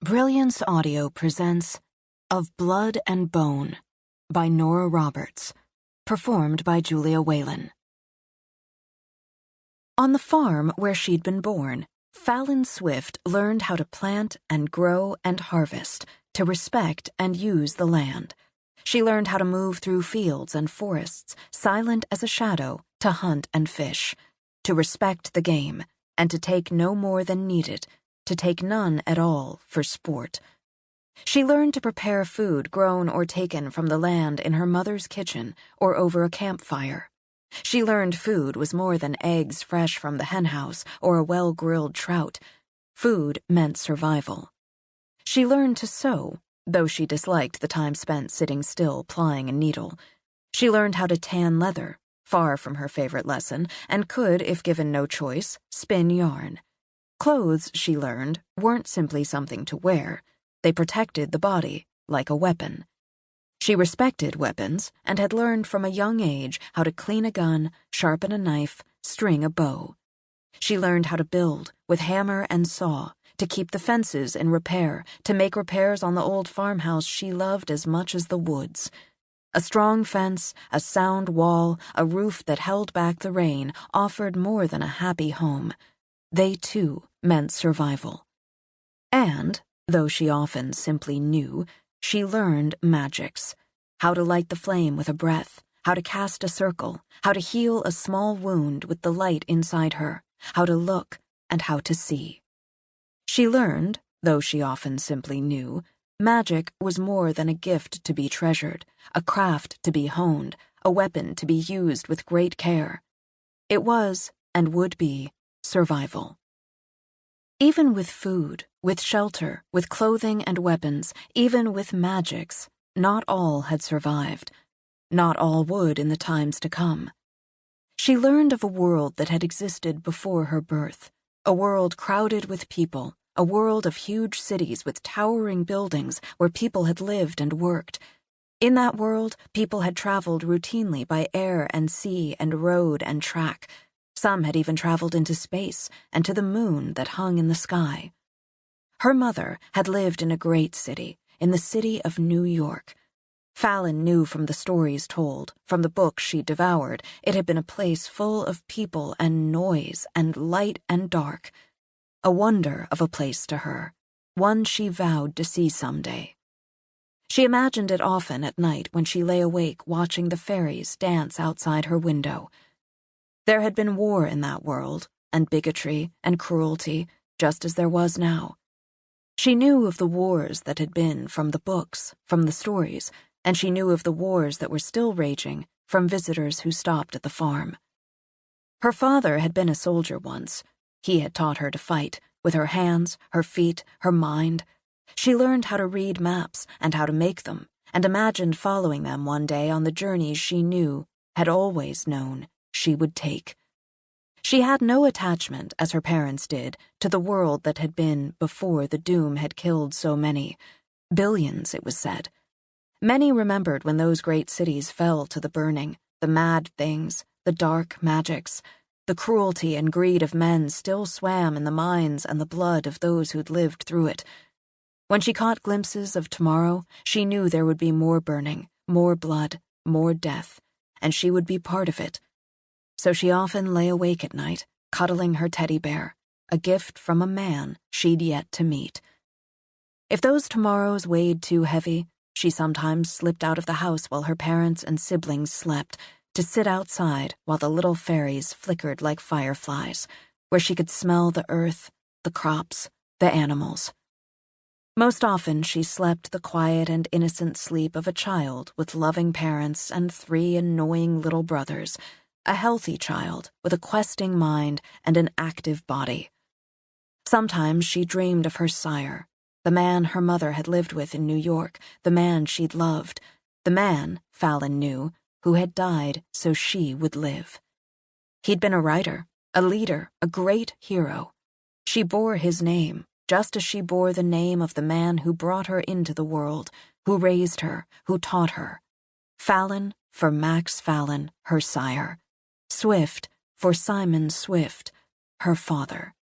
Brilliance Audio presents Of Blood and Bone by Nora Roberts, performed by Julia Whalen. On the farm where she'd been born, Fallon Swift learned how to plant and grow and harvest, to respect and use the land. She learned how to move through fields and forests, silent as a shadow, to hunt and fish, to respect the game, and to take no more than needed, to take none at all for sport. She learned to prepare food grown or taken from the land in her mother's kitchen or over a campfire. She learned food was more than eggs fresh from the henhouse or a well-grilled trout. Food meant survival. She learned to sew, though she disliked the time spent sitting still plying a needle. She learned how to tan leather, far from her favorite lesson, and could, if given no choice, spin yarn. Clothes, she learned, weren't simply something to wear. They protected the body, like a weapon. She respected weapons and had learned from a young age how to clean a gun, sharpen a knife, string a bow. She learned how to build, with hammer and saw, to keep the fences in repair, to make repairs on the old farmhouse she loved as much as the woods. A strong fence, a sound wall, a roof that held back the rain offered more than a happy home. They, too, meant survival. And, though she often simply knew, she learned magics. How to light the flame with a breath, how to cast a circle, how to heal a small wound with the light inside her, how to look and how to see. She learned, though she often simply knew, magic was more than a gift to be treasured, a craft to be honed, a weapon to be used with great care. It was, and would be, survival. Even with food, with shelter, with clothing and weapons, even with magics, not all had survived. Not all would in the times to come. She learned of a world that had existed before her birth, a world crowded with people, a world of huge cities with towering buildings where people had lived and worked. In that world, people had traveled routinely by air and sea and road and track. Some had even traveled into space and to the moon that hung in the sky. Her mother had lived in a great city, in the city of New York. Fallon knew from the stories told, from the books she devoured, it had been a place full of people and noise and light and dark. A wonder of a place to her, one she vowed to see someday. She imagined it often at night when she lay awake watching the fairies dance outside her window. There had been war in that world, and bigotry and cruelty, just as there was now. She knew of the wars that had been from the books, from the stories, and she knew of the wars that were still raging from visitors who stopped at the farm. Her father had been a soldier once. He had taught her to fight, with her hands, her feet, her mind. She learned how to read maps and how to make them, and imagined following them one day on the journeys she knew, had always known, she would take. She had no attachment, as her parents did, to the world that had been before the doom had killed so many. Billions, it was said. Many remembered when those great cities fell to the burning, the mad things, the dark magics. The cruelty and greed of men still swam in the minds and the blood of those who'd lived through it. When she caught glimpses of tomorrow, she knew there would be more burning, more blood, more death, and she would be part of it. So she often lay awake at night, cuddling her teddy bear, a gift from a man she'd yet to meet. If those tomorrows weighed too heavy, she sometimes slipped out of the house while her parents and siblings slept, to sit outside while the little fairies flickered like fireflies, where she could smell the earth, the crops, the animals. Most often she slept the quiet and innocent sleep of a child with loving parents and 3 annoying little brothers, a healthy child with a questing mind and an active body. Sometimes she dreamed of her sire, the man her mother had lived with in New York, the man she'd loved, the man, Fallon knew, who had died so she would live. He'd been a writer, a leader, a great hero. She bore his name, just as she bore the name of the man who brought her into the world, who raised her, who taught her. Fallon for Max Fallon, her sire. Swift for Simon Swift, her father.